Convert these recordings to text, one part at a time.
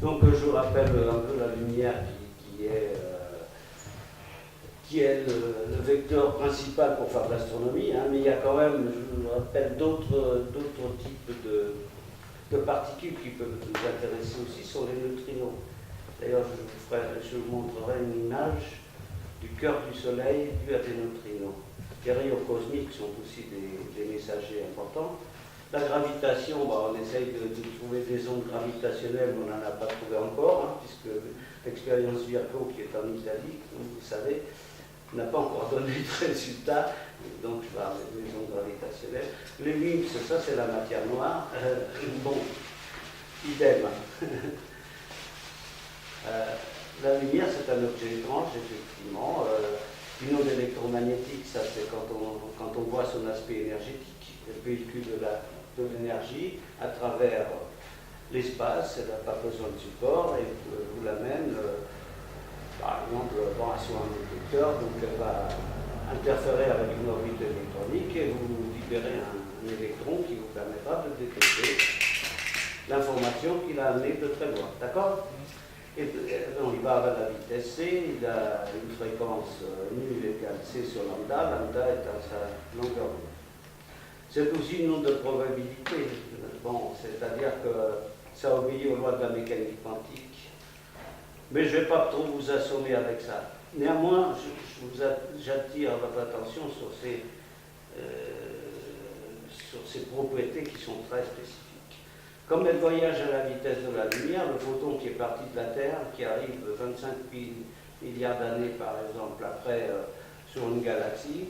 Donc je vous rappelle un peu la lumière qui est le vecteur principal pour faire de l'astronomie, hein, mais il y a quand même, je vous rappelle, d'autres types de particules qui peuvent nous intéresser aussi, sont les neutrinos. D'ailleurs, je vous montrerai une image du cœur du Soleil dû à des neutrinos. Les rayons cosmiques sont aussi des messagers importants. La gravitation, on essaye de trouver des ondes gravitationnelles, mais on n'en a pas trouvé encore, hein, puisque l'expérience Virgo, qui est en Italie, comme vous le savez, n'a pas encore donné de résultat. Donc je parle des ondes gravitationnelles. Les WIMPs, ça c'est la matière noire. Bon, idem. La lumière, c'est un objet étrange, effectivement. Une onde électromagnétique, ça c'est quand on voit son aspect énergétique, elle véhicule de l'énergie à travers l'espace, elle n'a pas besoin de support, et vous l'amène, par exemple, sur un détecteur, donc elle va interférer avec une orbite électronique et vous libérez un électron qui vous permettra de détecter l'information qu'il a amenée de très loin. D'accord? Et donc, il va à la vitesse c, il a une fréquence nu égale c sur lambda, lambda est à sa longueur d'onde. C'est aussi une onde de probabilité. Bon, c'est-à-dire que ça obéit aux lois de la mécanique quantique. Mais je ne vais pas trop vous assommer avec ça. Néanmoins, j'attire votre attention sur ces propriétés qui sont très spécifiques. Comme elle voyage à la vitesse de la lumière, le photon qui est parti de la Terre, qui arrive 25 milliards d'années par exemple après sur une galaxie,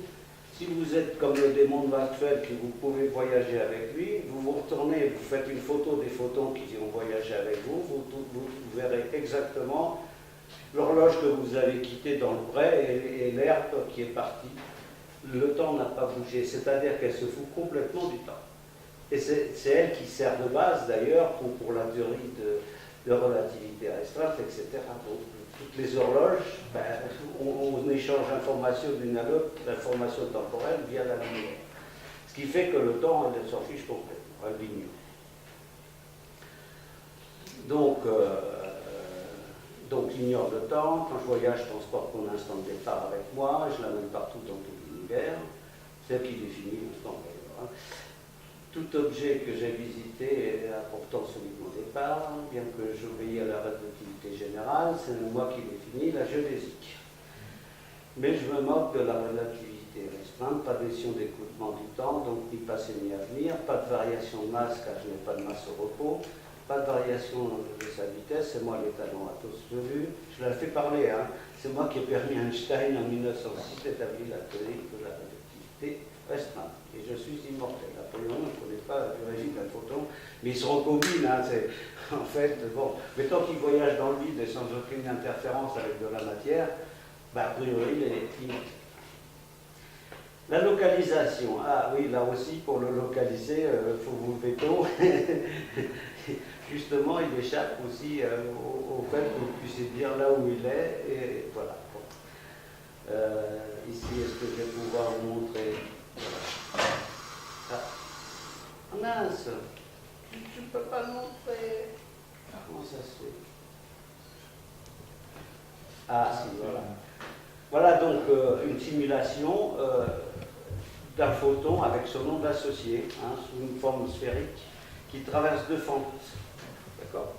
si vous êtes comme le démon de Maxwell, que vous pouvez voyager avec lui, vous retournez, vous faites une photo des photons qui ont voyagé avec vous, vous verrez exactement l'horloge que vous avez quittée dans le pré et l'herbe qui est partie. Le temps n'a pas bougé, c'est-à-dire qu'elle se fout complètement du temps. Et c'est elle qui sert de base d'ailleurs pour la théorie de relativité restreinte, etc. Donc, toutes les horloges, on échange l'information d'une à l'autre, l'information temporelle via la lumière. Ce qui fait que le temps, elle s'en fiche complètement, elle l'ignore. Donc j'ignore le temps. Quand je voyage, je transporte mon instant de départ avec moi, je l'amène partout dans tout l'univers. C'est elle qui définit l'instant d'ailleurs. Tout objet que j'ai visité a pourtant celui de mon départ, bien que j'obéis à la relativité générale, c'est moi qui définis la géodésique. Mais je me moque de la relativité restreinte, pas d'émission d'écoulement du temps, donc ni passé ni avenir, pas de variation de masse car je n'ai pas de masse au repos, pas de variation de sa vitesse, c'est moi l'étalon absolu. Je la fais parler, hein. C'est moi qui ai permis à Einstein en 1906 d'établir la théorie de la relativité restreinte. Et je suis immortel. Napoléon ne connaît pas l'origine d'un photon, mais ils se recombinent. Hein, en fait, bon, mais tant qu'il voyage dans le vide et sans aucune interférence avec de la matière, a priori, il est immortel. La localisation. Ah oui, là aussi, pour le localiser, il faut vous lever tôt. Justement, il échappe aussi au fait que vous puissiez dire là où il est. Et voilà. Bon. Ici, est-ce que je vais pouvoir vous montrer? Voilà. Ah, mince, tu ne peux pas le montrer. Comment ça se fait? Ah, si, voilà. Voilà donc une simulation d'un photon avec son onde associée, hein, sous une forme sphérique, qui traverse deux fentes. D'accord?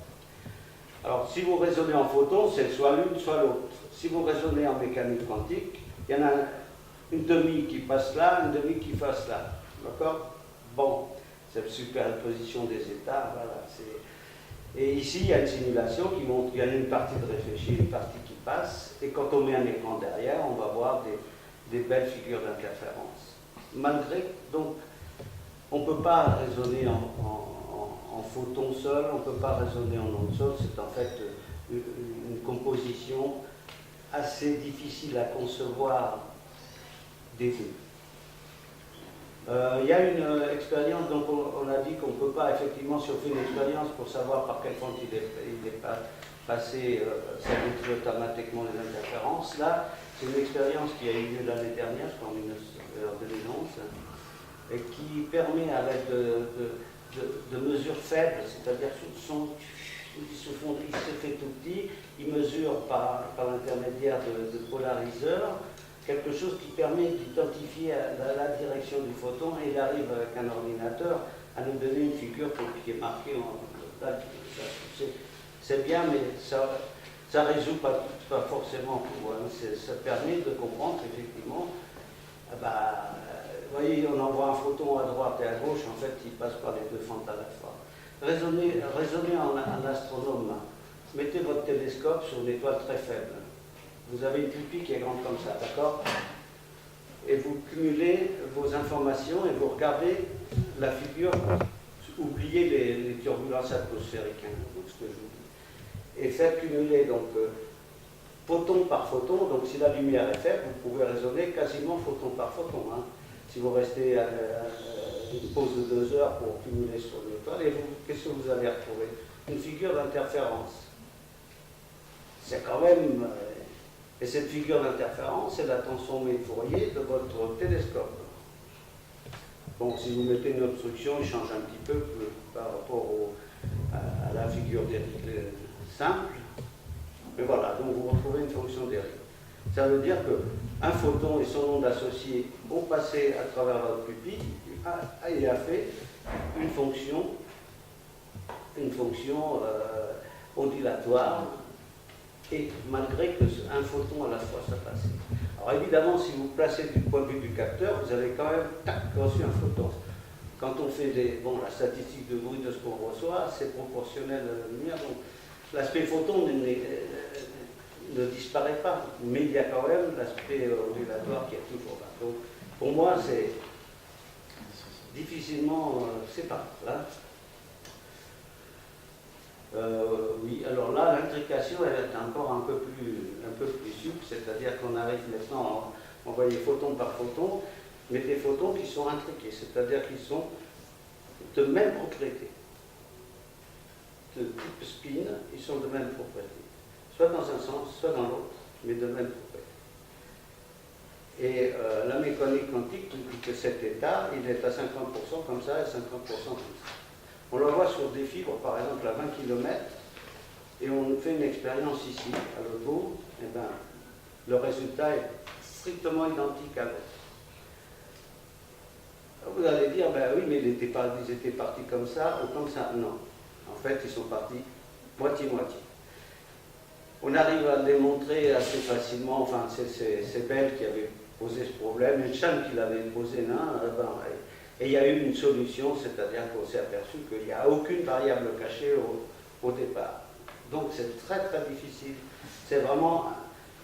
Alors, si vous raisonnez en photon, c'est soit l'une, soit l'autre. Si vous raisonnez en mécanique quantique, il y en a une demi qui passe là, une demi qui passe là. D'accord? Bon, cette superposition des états, voilà. Et ici, il y a une simulation qui montre qu'il y a une partie de réfléchie, une partie qui passe, et quand on met un écran derrière, on va voir des belles figures d'interférence. Malgré, donc, on ne peut pas raisonner en photon seul, on ne peut pas raisonner en onde seule, c'est en fait une composition assez difficile à concevoir des deux. Il y a une expérience, donc on a dit qu'on ne peut pas, effectivement, si on fait une expérience pour savoir par quelle fente il est passé, ça détruit automatiquement les interférences. Là, c'est une expérience qui a eu lieu l'année dernière, je crois en 2011, et qui permet, avec de mesures faibles, c'est-à-dire il se fait tout petit, il mesure par l'intermédiaire de polariseurs quelque chose qui permet d'identifier la direction du photon, et il arrive avec un ordinateur à nous donner une figure qui est marquée en total. C'est bien, mais ça ne résout pas forcément tout. Hein. Ça permet de comprendre qu'effectivement, vous voyez, on envoie un photon à droite et à gauche, en fait, il passe par les deux fentes à la fois. Raisonnez en astronome. Mettez votre télescope sur une étoile très faible. Vous avez une pupille qui est grande comme ça, d'accord? Et vous cumulez vos informations et vous regardez la figure, oubliez les turbulences atmosphériques, hein, ce que je vous dis. Et faites cumuler donc photon par photon. Donc si la lumière est faible, vous pouvez raisonner quasiment photon par photon. Hein. Si vous restez à une pause de 2 heures pour cumuler sur l'étoile, et qu'est-ce que vous allez retrouver? Une figure d'interférence. C'est quand même... et cette figure d'interférence, c'est la transformée Fourier de votre télescope. Donc si vous mettez une obstruction, il change un petit peu par rapport à la figure d'Éric simple. Mais voilà, donc vous retrouvez une fonction d'Éric. Ça veut dire qu'un photon et son onde associée ont passé à travers votre pupille et a fait une fonction ondulatoire, et malgré qu'un photon à la fois ça passe. Alors évidemment, si vous placez du point de vue du capteur, vous avez quand même reçu un photon. Quand on fait la statistique de bruit de ce qu'on reçoit, c'est proportionnel à la lumière, donc l'aspect photon ne disparaît pas, mais il y a quand même l'aspect ondulatoire qui est toujours là. Donc pour moi, c'est difficilement séparable. Hein. Oui, alors là, l'intrication, elle est encore un peu plus souple, c'est-à-dire qu'on arrive maintenant à envoyer photon par photon, mais des photons qui sont intriqués, c'est-à-dire qu'ils sont de même propriété. De type spin, ils sont de même propriété. Soit dans un sens, soit dans l'autre, mais de même propriété. Et la mécanique quantique dit que cet état, il est à 50% comme ça et 50% comme ça. On le voit sur des fibres, par exemple, à 20 km, et on fait une expérience ici, à l'autre bout, et bien, le résultat est strictement identique à l'autre. Vous allez dire, ben oui, mais ils étaient partis comme ça ou comme ça. Non. En fait, ils sont partis moitié-moitié. On arrive à le démontrer assez facilement, enfin, c'est Bell qui avait posé ce problème, et Chan qui l'avait posé, non, et il y a eu une solution, c'est-à-dire qu'on s'est aperçu qu'il n'y a aucune variable cachée au départ. Donc c'est très très difficile. C'est vraiment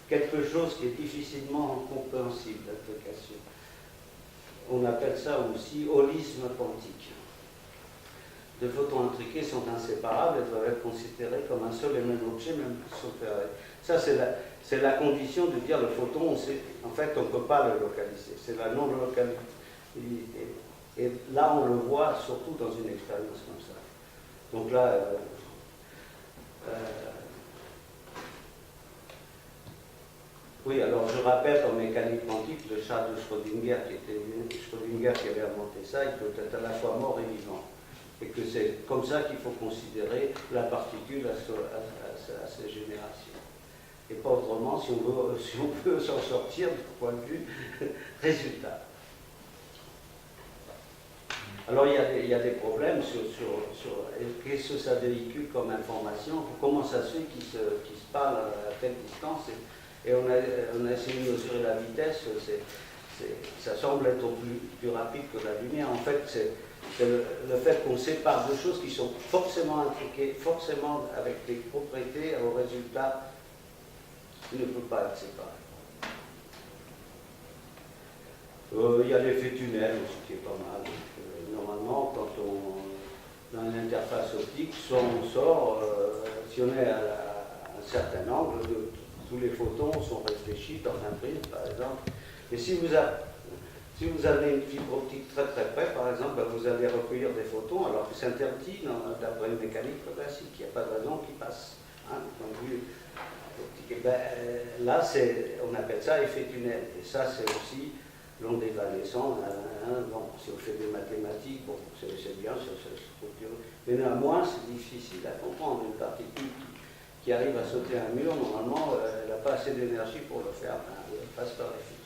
quelque chose qui est difficilement compréhensible, l'application. On appelle ça aussi holisme quantique. Deux photons intriqués sont inséparables et doivent être considérés comme un seul et même objet, même sauf ça, c'est la condition de dire le photon, en fait, on ne peut pas le localiser. C'est la non-localisabilité. Et là, on le voit surtout dans une expérience comme ça. Donc là, oui, alors je rappelle en mécanique quantique le chat de Schrödinger qui avait inventé ça, il peut être à la fois mort et vivant. Et que c'est comme ça qu'il faut considérer la particule à ses générations. Et pas autrement si on veut s'en sortir du point de vue résultat. Alors il y a des problèmes sur qu'est-ce que ça véhicule comme information, comment ça se fait qu'ils se parlent à telle distance, et on a essayé de mesurer la vitesse, ça semble être plus rapide que la lumière. En fait, c'est le fait qu'on sépare deux choses qui sont forcément intriquées, forcément avec des propriétés au résultat qui ne peut pas être séparé. Il y a l'effet tunnel aussi qui est pas mal. Normalement, quand dans une interface optique, soit on sort, si on est à un certain angle, tous les photons sont réfléchis dans un prisme, par exemple. Et si vous avez une fibre optique très très près, par exemple, ben vous allez recueillir des photons, alors que c'est interdit d'après une mécanique classique. Il n'y a pas de raison qu'ils passent. Hein, du point de vue optique. Et ben, là, on appelle ça effet tunnel. Et ça, c'est aussi l'onde évanescente. Bon, si on fait des mathématiques, bon, c'est bien, mais néanmoins, c'est difficile à comprendre une particule qui arrive à sauter un mur, normalement, elle n'a pas assez d'énergie pour le faire, elle passe par la fuite.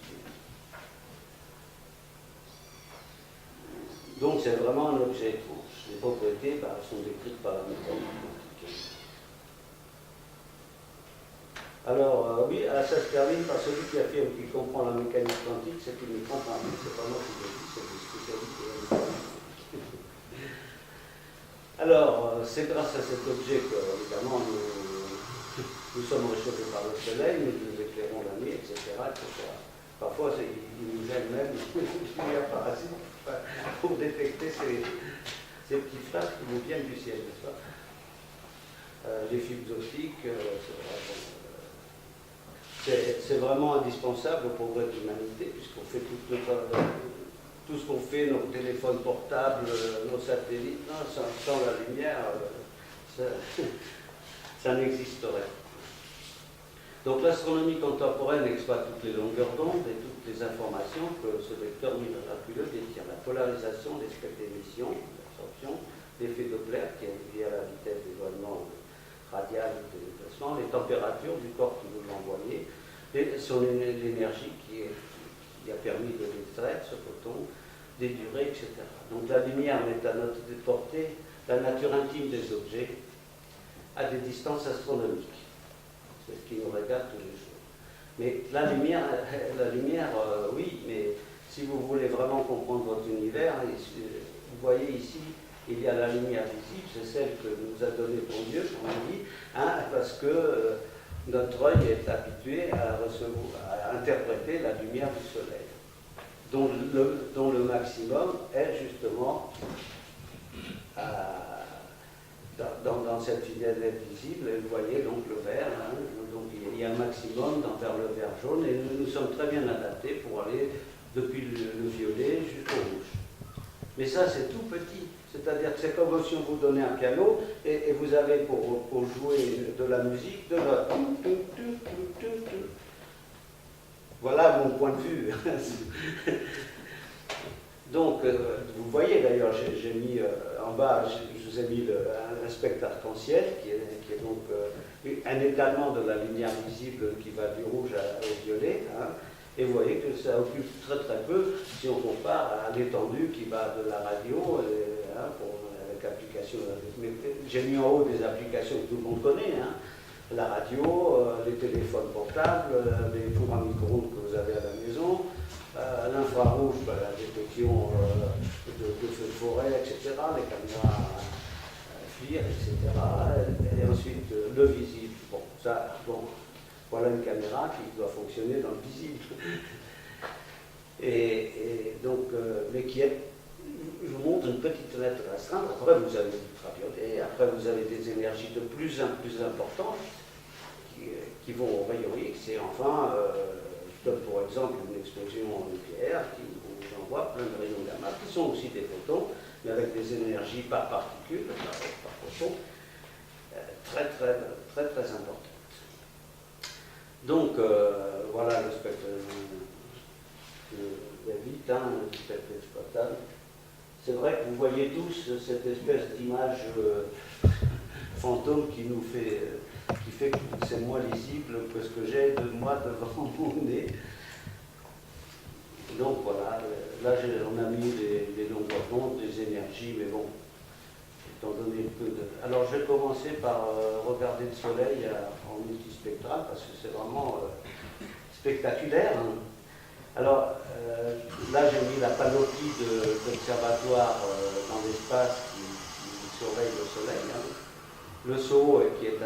Donc c'est vraiment un objet étrange. Les propriétés sont décrites par la mécanique quantique. Alors, oui, ça se termine par celui qui affirme qu'il comprend la mécanique quantique, c'est qu'il ne comprend pas. C'est pas moi qui le dis, c'est des spécialistes de la mécanique. Alors, c'est grâce à cet objet que, évidemment, nous sommes réchauffés par le soleil, nous éclairons la nuit, etc. Parfois, il nous gêne même, il y a parasites pour détecter ces petites phrases qui nous viennent du ciel, n'est-ce pas? Les fibres optiques, c'est vraiment indispensable au progrès de l'humanité, puisqu'on fait tout ce qu'on fait, nos téléphones portables, nos satellites, non, sans la lumière, ça n'existerait. Donc l'astronomie contemporaine exploite toutes les longueurs d'onde et toutes les informations que ce vecteur miraculeux détient. La polarisation, l'espèce d'émission, l'absorption, l'effet Doppler qui est lié à la vitesse d'éloignement radiale des déplacements, les températures du corps qui vous l'envoyez, l'énergie qui a permis de l'extraire, ce photon, des durées, etc. Donc la lumière met à notre portée la nature intime des objets à des distances astronomiques. C'est ce qui nous regarde tous les jours. Mais la lumière, oui, mais si vous voulez vraiment comprendre votre univers, vous voyez ici, il y a la lumière visible, c'est celle que nous a donnée ton Dieu, comme on dit, parce que notre œil est habitué à interpréter la lumière du soleil, dont le maximum est justement dans cette lumière visible, vous voyez donc le vert, donc il y a un maximum vers le vert jaune, et nous sommes très bien adaptés pour aller depuis le violet jusqu'au rouge. Mais ça, c'est tout petit. C'est-à-dire que c'est comme si on vous donnait un piano et vous avez pour jouer de la musique de la... Voilà mon point de vue. Donc, vous voyez d'ailleurs, j'ai mis en bas, je vous ai mis un spectre arc-en-ciel qui est donc un étalement de la lumière visible qui va du rouge au violet. Hein. Et vous voyez que ça occupe très très peu si on compare à l'étendue qui va de la radio avec l'application. J'ai mis en haut des applications que tout le monde connaît, hein, la radio, les téléphones portables, les fours à micro-ondes que vous avez à la maison, l'infrarouge, la détection de feux de forêt, etc., les caméras FLIR, etc. Et ensuite le visible. Bon, ça, bon. Voilà une caméra qui doit fonctionner dans le visible. Et donc, mais qui est, je vous montre une petite lettre restreinte. Après, vous avez l'ultraviolet, après, vous avez des énergies de plus en plus importantes qui vont au rayon X. Et enfin, je donne pour exemple une explosion nucléaire qui vous envoie plein de rayons gamma, qui sont aussi des photons, mais avec des énergies par particules, par photon, très, très, très, très importantes. Donc, voilà le spectre vite, le spectre exploitable. C'est vrai que vous voyez tous cette espèce d'image fantôme qui fait que c'est moins lisible que ce que j'ai de moi devant mon nez. Donc voilà, là on a mis des longueurs d'onde, des énergies, mais bon, étant donné peu de... Alors je vais commencer par regarder le soleil en multispectral, parce que c'est vraiment spectaculaire. Hein. Alors là j'ai mis la panoplie d'observatoires dans l'espace qui surveille le soleil. Hein. Le SOHO qui est à